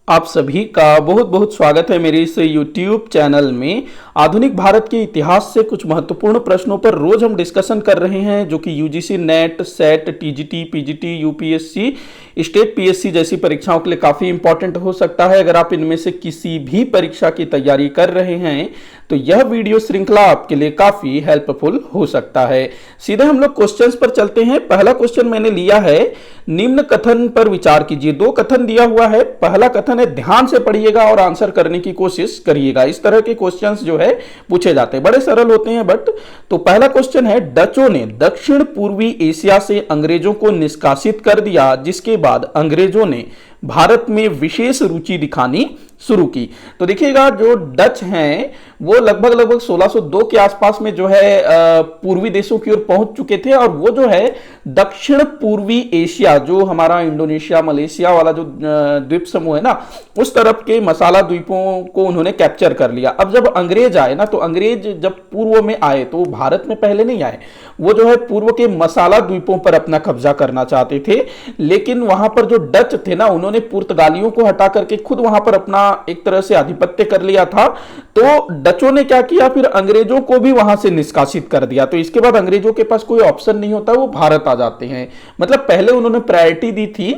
आप सभी का बहुत बहुत स्वागत है मेरे इस YouTube चैनल में। आधुनिक भारत के इतिहास से कुछ महत्वपूर्ण प्रश्नों पर रोज हम डिस्कशन कर रहे हैं, जो कि UGC net, set, TGT, PGT, UPSC, state PSC जैसी परीक्षाओं के लिए काफी इंपॉर्टेंट हो सकता है। अगर आप इनमें से किसी भी परीक्षा की तैयारी कर रहे हैं तो यह वीडियो श्रृंखला आपके लिए काफी हेल्पफुल हो सकता है। सीधे हम लोग क्वेश्चंस पर चलते हैं। पहला क्वेश्चन मैंने लिया है, निम्न कथन पर विचार कीजिए। दो कथन दिया हुआ है। पहला कथन है, ध्यान से पढ़िएगा और आंसर करने की कोशिश करिएगा। इस तरह के क्वेश्चंस जो है पूछे जाते हैं, बड़े सरल होते हैं बट। तो पहला क्वेश्चन है, डचों ने दक्षिण पूर्वी एशिया से अंग्रेजों को निष्कासित कर दिया, जिसके बाद अंग्रेजों ने भारत में विशेष रुचि दिखानी शुरू की। तो देखिएगा, जो डच हैं वो लगभग 1602 के आसपास में जो है पूर्वी देशों की ओर पहुंच चुके थे, और वो जो है दक्षिण पूर्वी एशिया, जो हमारा इंडोनेशिया, मलेशिया वाला जो द्वीप समूह है ना, उस तरफ के मसाला द्वीपों को उन्होंने कैप्चर कर लिया। अब जब अंग्रेज आए ना, तो अंग्रेज जब पूर्व में आए तो भारत में पहले नहीं आए, वो जो है पूर्व के मसाला द्वीपों पर अपना कब्जा करना चाहते थे। लेकिन वहां पर जो डच थे ना, उन्होंने पुर्तगालियों को हटा करके खुद वहां पर अपना एक तरह से आधिपत्य कर लिया था। तो डचों ने क्या किया, फिर अंग्रेजों को भी वहां से निष्कासित कर दिया। तो इसके बाद अंग्रेजों के पास कोई ऑप्शन नहीं होता, वो भारत आ जाते हैं। मतलब पहले उन्होंने प्रायोरिटी दी थी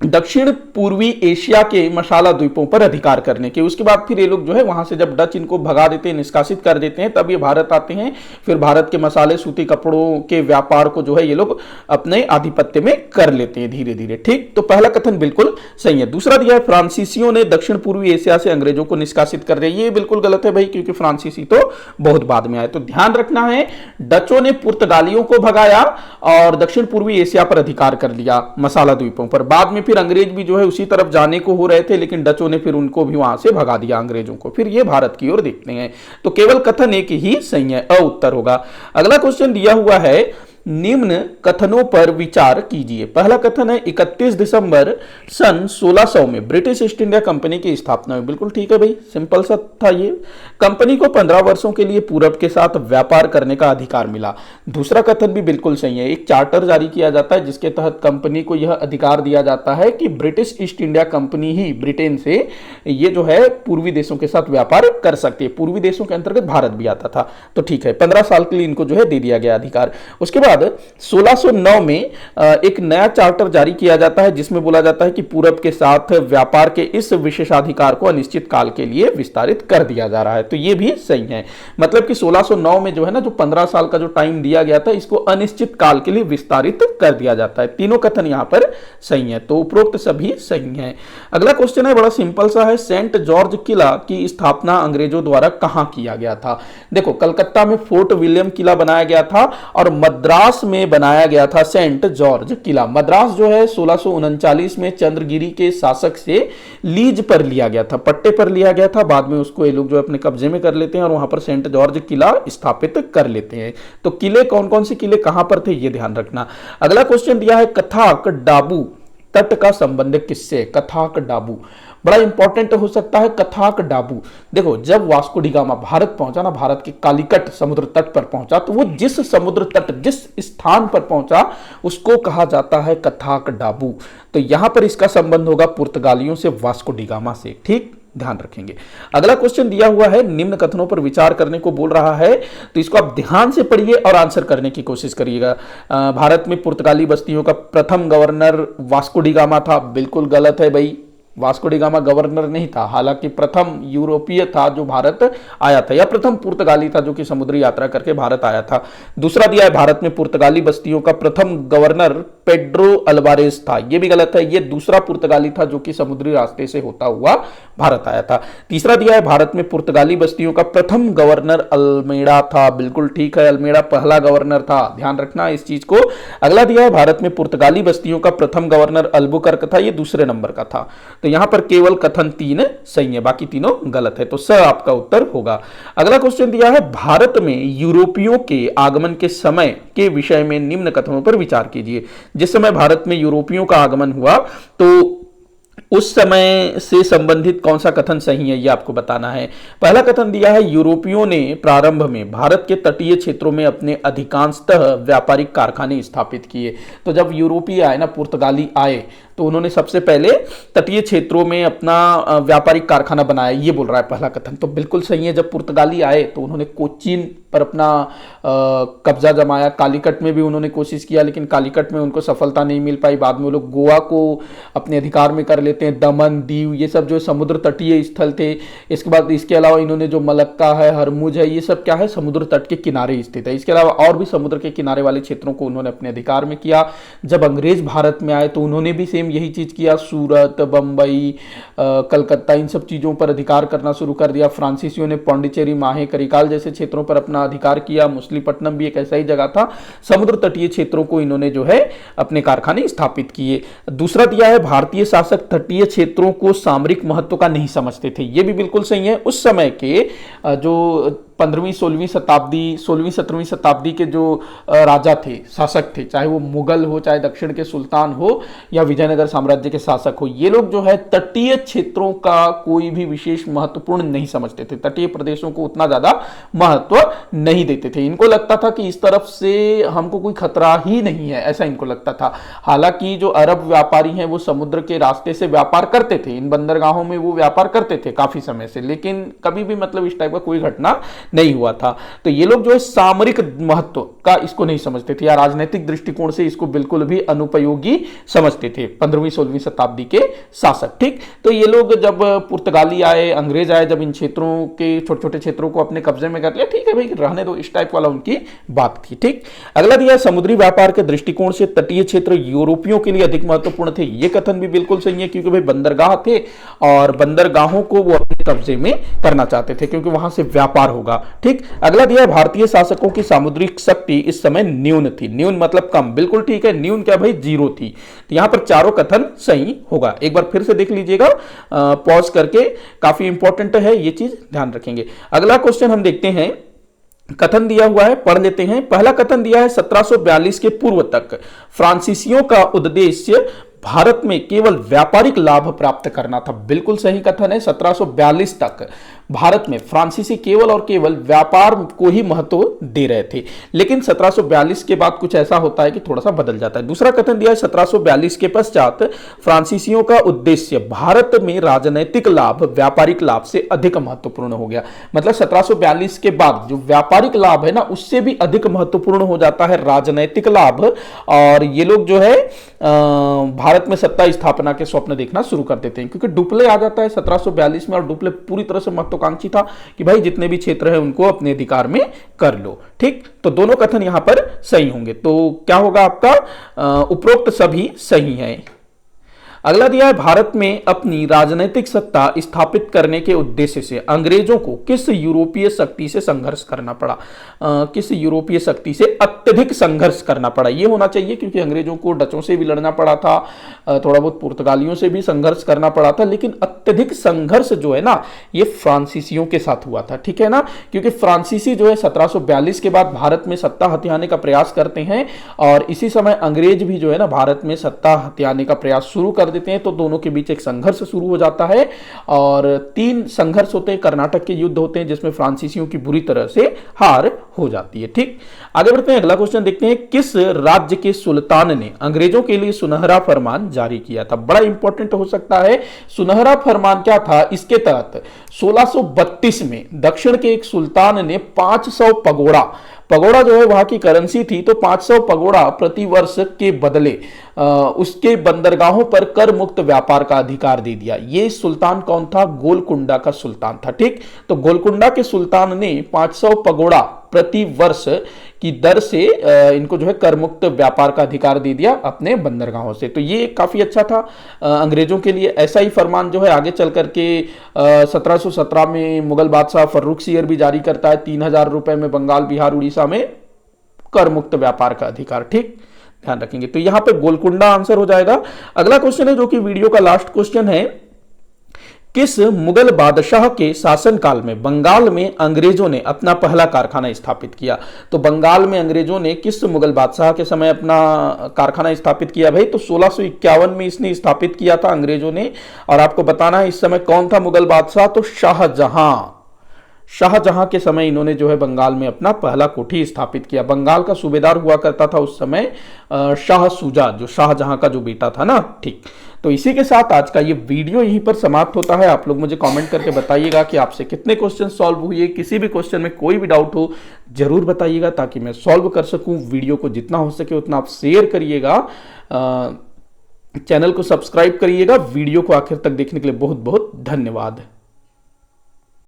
दक्षिण पूर्वी एशिया के मसाला द्वीपों पर अधिकार करने के। उसके बाद फिर ये लोग जो है वहां से जब डच इनको भगा देते हैं, निष्कासित कर देते हैं, तब ये भारत आते हैं। फिर भारत के मसाले, सूती कपड़ों के व्यापार को जो है ये लोग अपने आधिपत्य में कर लेते हैं धीरे धीरे। ठीक, तो पहला कथन बिल्कुल सही है। दूसरा दिया है, फ्रांसीसियों ने दक्षिण पूर्वी एशिया से अंग्रेजों को निष्कासित कर दिया। ये बिल्कुल गलत है भाई, क्योंकि फ्रांसीसी तो बहुत बाद में आए। तो ध्यान रखना है, डचों ने पुर्तगालियों को भगाया और दक्षिण पूर्वी एशिया पर अधिकार कर लिया, मसाला द्वीपों पर। बाद में फिर अंग्रेज भी जो है उसी तरफ जाने को हो रहे थे, लेकिन डचों ने फिर उनको भी वहां से भगा दिया, अंग्रेजों को। फिर ये भारत की ओर देखते हैं। तो केवल कथन एक ही सही है, अ उत्तर होगा। अगला क्वेश्चन दिया हुआ है, निम्न कथनों पर विचार कीजिए। पहला कथन है, 31 दिसंबर सन 1600 में ब्रिटिश ईस्ट इंडिया कंपनी की स्थापना हुई। बिल्कुल ठीक है भाई, सिंपल सा था ये। कंपनी को 15 वर्षों के लिए पूरब के साथ व्यापार करने का अधिकार मिला। दूसरा कथन भी बिल्कुल सही है। एक चार्टर जारी किया जाता है जिसके तहत कंपनी को यह अधिकार दिया जाता है कि ब्रिटिश ईस्ट इंडिया कंपनी ही ब्रिटेन से ये जो है पूर्वी देशों के साथ व्यापार कर सकती है। पूर्वी देशों के अंतर्गत भारत भी आता था। तो ठीक है, 15 साल के लिए इनको जो है दे दिया गया अधिकार। उसके बाद 1609 में एक नया चार्टर जारी किया जाता है, जिसमें बोला जाता है कि पूरब के साथ व्यापार के इस विशेषाधिकार को अनिश्चित काल के लिए विस्तारित कर दिया जा रहा है। तो ये भी सही है। मतलब कि 1609 में जो है ना, जो 15 साल का जो टाइम दिया गया था, इसको अनिश्चित काल के लिए विस्तारित कर दिया जाता है। तीनों कथन यहां पर सही है। तो उपरोक्त सभी सही है। अगला क्वेश्चन है, बड़ा सिंपल सा है, सेंट जॉर्ज किला की स्थापना अंग्रेजों द्वारा कहां किया गया था। देखो, कलकत्ता में फोर्ट विलियम किला बनाया गया था, और मद्रास में बनाया गया था सेंट जॉर्ज किला। मद्रास जो है 1639 में चंद्रगिरी के शासक से लीज पर लिया गया था, पट्टे पर लिया गया था। बाद में उसको ये लोग जो अपने कब्जे में कर लेते हैं और वहां पर सेंट जॉर्ज किला स्थापित कर लेते हैं। तो किले, कौन कौन से किले कहां पर थे, ये ध्यान रखना। अगला क्वेश्चन दिया है, कथाक डाबू तट का संबंध किससे। कथाक डाबू बड़ा इंपॉर्टेंट हो सकता है। कथाक डाबू, देखो, जब वास्को डी गामा भारत पहुंचा ना, भारत के कालीकट समुद्र तट पर पहुंचा, तो वो जिस समुद्र तट, जिस स्थान पर पहुंचा, उसको कहा जाता है कथाक डाबू। तो यहां पर इसका संबंध होगा पुर्तगालियों से, वास्को डी गामा से। ठीक, ध्यान रखेंगे। अगला क्वेश्चन दिया हुआ है, निम्न कथनों पर विचार करने को बोल रहा है, तो इसको आप ध्यान से पढ़िए और आंसर करने की कोशिश करिएगा। भारत में पुर्तगाली बस्तियों का प्रथम गवर्नर वास्को डी गामा था। बिल्कुल गलत है भाई, वास्को डी गामा गवर्नर नहीं था। हालांकि प्रथम यूरोपीय था जो भारत आया था, या प्रथम पुर्तगाली था जो कि समुद्री यात्रा करके भारत आया था। दूसरा दिया है, भारत में पुर्तगाली बस्तियों का प्रथम गवर्नर पेड्रो अल्वारेज था। यह भी गलत है, यह दूसरा पुर्तगाली था जो कि समुद्री रास्ते से होता हुआ भारत आया था। तीसरा दिया है, भारत में पुर्तगाली बस्तियों का प्रथम गवर्नर अल्मेड़ा था। बिल्कुल ठीक है, अल्मेड़ा पहला गवर्नर था, ध्यान रखना इस चीज को। अगला दिया है, भारत में पुर्तगाली बस्तियों का प्रथम गवर्नर अल्बुकर्क था। यह दूसरे नंबर का था। तो यहां पर केवल कथन 3 सही है, बाकी तीनों गलत है। तो स आपका उत्तर होगा। अगला क्वेश्चन दिया है, भारत में यूरोपियों के आगमन के समय के विषय में निम्न कथनों पर विचार कीजिए। जिस समय भारत में यूरोपियों का आगमन हुआ, तो उस समय से संबंधित कौन सा कथन सही है, यह आपको बताना है। पहला कथन दिया है, यूरोपियों ने प्रारंभ में भारत के तटीय क्षेत्रों में अपने अधिकांशतः व्यापारिक कारखाने स्थापित किए। तो जब यूरोपीय आए ना, पुर्तगाली आए, तो उन्होंने सबसे पहले तटीय क्षेत्रों में अपना व्यापारिक कारखाना बनाया, ये बोल रहा है पहला कथन। तो बिल्कुल सही है, जब पुर्तगाली आए तो उन्होंने कोचीन पर अपना कब्जा जमाया। कालीकट में भी उन्होंने कोशिश किया, लेकिन कालीकट में उनको सफलता नहीं मिल पाई। बाद में वो लोग गोवा को अपने अधिकार में कर लेते हैं। दमन, दीव, ये सब जो समुद्र तटीय स्थल थे। इसके बाद इसके अलावा इन्होंने जो मलक्का है, हरमुज है, ये सब क्या है, समुद्र तट के किनारे स्थित है। इसके अलावा और भी समुद्र के किनारे वाले क्षेत्रों को उन्होंने अपने अधिकार में किया। जब अंग्रेज भारत में आए तो उन्होंने भी सेम यही चीज किया। सूरत, बंबई, कलकत्ता, इन सब चीजों पर अधिकार करना शुरू कर दिया। फ्रांसीसियों ने पौंडीचेरी, माहे, करिकाल जैसे क्षेत्रों पर अपना अधिकार किया। मछलीपट्टनम भी एक ऐसा ही जगह था। समुद्र तटीय क्षेत्रों को इन्होंने जो है अपने कारखाने स्थापित किए। दूसरा दिया है, भारतीय शासक तटीय क्षेत्रों को सामरिक महत्व का नहीं समझते थे। ये भी बिल्कुल सही है। उस समय के जो 15वीं 16वीं शताब्दी 16वीं 17वीं शताब्दी के जो राजा थे, शासक थे, चाहे वो मुगल हो, चाहे दक्षिण के सुल्तान हो, या विजयनगर साम्राज्य के शासक हो, ये लोग जो है तटीय क्षेत्रों का कोई भी विशेष महत्वपूर्ण नहीं समझते थे। तटीय प्रदेशों को उतना ज्यादा महत्व नहीं देते थे। इनको लगता था कि इस तरफ से हमको कोई खतरा ही नहीं है, ऐसा इनको लगता था। हालांकि जो अरब व्यापारी हैं वो समुद्र के रास्ते से व्यापार करते थे, इन बंदरगाहों में वो व्यापार करते थे काफी समय से, लेकिन कभी भी मतलब इस टाइप का कोई घटना नहीं हुआ था। तो ये लोग जो है सामरिक महत्व का इसको नहीं समझते थे, या राजनीतिक दृष्टिकोण से इसको बिल्कुल भी अनुपयोगी समझते थे 15वीं 16वीं शताब्दी के शासक। ठीक, तो ये लोग जब पुर्तगाली आए, अंग्रेज आए, जब इन क्षेत्रों के छोटे छोटे क्षेत्रों को अपने कब्जे में कर लिया, ठीक है भाई रहने दो, इस टाइप वाला उनकी बात थी। ठीक, अगला दिया समुद्री व्यापार के दृष्टिकोण से तटीय क्षेत्र यूरोपियों के लिए अधिक महत्वपूर्ण थे। ये कथन भी बिल्कुल सही है, क्योंकि भाई बंदरगाह थे और बंदरगाहों को वो अपने कब्जे में करना चाहते थे, क्योंकि वहां से व्यापार होगा। ठीक, अगला दिया है भारतीय शासकों की सामुद्रिक शक्ति इस समय न्यून थी। न्यून मतलब कम, बिल्कुल ठीक है। न्यून क्या भाई, जीरो थी। तो यहां पर चारों कथन सही होगा। एक बार फिर से देख लीजिएगा पॉज करके, काफी इंपॉर्टेंट है ये चीज, ध्यान रखेंगे। अगला क्वेश्चन हम देखते हैं, कथन दिया हुआ है, पढ़ लेते हैं। पहला कथन दिया है 1742 के पूर्व तक फ्रांसीसियों का उद्देश्य भारत में केवल व्यापारिक लाभ प्राप्त करना था। बिल्कुल सही कथन है। 1742 तक भारत में फ्रांसीसी केवल और केवल व्यापार को ही महत्व दे रहे थे, लेकिन 1742 के बाद कुछ ऐसा होता है कि थोड़ा सा बदल जाता है। दूसरा कथन दिया है 1742 के पश्चात फ्रांसीसियों का उद्देश्य भारत में राजनैतिक लाभ व्यापारिक लाभ से अधिक महत्वपूर्ण हो गया। मतलब 1742 के बाद जो व्यापारिक लाभ है ना, उससे भी अधिक महत्वपूर्ण हो जाता है राजनैतिक लाभ, और ये लोग जो है भारत में सत्ता स्थापना के स्वप्न देखना शुरू कर देते हैं, क्योंकि डुप्ले आ जाता है 1742 में, और डुप्ले पूरी तरह से महत्वाकांक्षी था कि भाई जितने भी क्षेत्र है उनको अपने अधिकार में कर लो। ठीक, तो दोनों कथन यहां पर सही होंगे। तो क्या होगा आपका, उपरोक्त सभी सही है। अगला दिया है भारत में अपनी राजनीतिक सत्ता स्थापित करने के उद्देश्य से अंग्रेजों को किस यूरोपीय शक्ति से संघर्ष करना पड़ा। किस यूरोपीय शक्ति से अत्यधिक संघर्ष करना पड़ा, ये होना चाहिए, क्योंकि अंग्रेजों को डचों से भी लड़ना पड़ा था, थोड़ा बहुत पुर्तगालियों से भी संघर्ष करना पड़ा था, लेकिन अत्यधिक संघर्ष जो है ना, ये फ्रांसीसियों के साथ हुआ था। ठीक है ना, क्योंकि फ्रांसीसी जो है 1742 के बाद भारत में सत्ता हथियाने का प्रयास करते हैं, और इसी समय अंग्रेज भी जो है ना भारत में सत्ता हथियाने का प्रयास शुरू कर देते हैं। तो दोनों के बीच एक संघर्ष शुरू हो जाता है, और 3 संघर्ष होते हैं, कर्नाटक के युद्ध होते हैं, जिसमें फ्रांसीसियों की बुरी तरह से हार हो जाती है। ठीक, आगे बढ़ते हैं, अगला क्वेश्चन देखते हैं। किस राज्य के सुल्तान ने अंग्रेजों के लिए सुनहरा फरमान जारी किया था। बड़ा इंपॉर्टेंट हो सकता है। सुनहरा फरमान क्या था, इसके तहत 1632 में दक्षिण के एक सुल्तान ने 500 पगोड़ा जो है वहां की करेंसी थी, तो 500 पगोड़ा प्रति वर्ष के बदले उसके बंदरगाहों पर कर मुक्त व्यापार का अधिकार दे दिया। ये सुल्तान कौन था, गोलकुंडा का सुल्तान था। ठीक, तो गोलकुंडा के सुल्तान ने 500 पगोड़ा प्रति वर्ष की दर से इनको जो है कर मुक्त व्यापार का अधिकार दे दिया अपने बंदरगाहों से। तो ये काफी अच्छा था अंग्रेजों के लिए। ऐसा ही फरमान जो है आगे चल करके 1717 में मुगल बादशाह फर्रुखसियर भी जारी करता है। 3000 रुपए में बंगाल, बिहार, उड़ीसा में कर मुक्त व्यापार का अधिकार। ठीक, ध्यान रखेंगे। तो यहां पे गोलकुंडा आंसर हो जाएगा। अगला क्वेश्चन है जो कि वीडियो का लास्ट क्वेश्चन है, किस मुगल बादशाह के शासनकाल में बंगाल में अंग्रेजों ने अपना पहला कारखाना स्थापित किया। तो बंगाल में अंग्रेजों ने किस मुगल बादशाह के समय अपना कारखाना स्थापित किया भाई, तो 1651 में इसने स्थापित किया था अंग्रेजों ने। और आपको बताना है इस समय कौन था मुगल बादशाह, तो शाहजहां। शाहजहां के समय इन्होंने जो है बंगाल में अपना पहला कोठी स्थापित किया। बंगाल का सूबेदार हुआ करता था उस समय शाह सुजा, जो शाहजहां का जो बेटा था ना। ठीक, तो इसी के साथ आज का ये वीडियो यहीं पर समाप्त होता है। आप लोग मुझे कमेंट करके बताइएगा कि आपसे कितने क्वेश्चन सॉल्व हुए। किसी भी क्वेश्चन में कोई भी डाउट हो जरूर बताइएगा ताकि मैं सॉल्व कर सकूं। वीडियो को जितना हो सके उतना आप शेयर करिएगा, चैनल को सब्सक्राइब करिएगा। वीडियो को आखिर तक देखने के लिए बहुत बहुत धन्यवाद।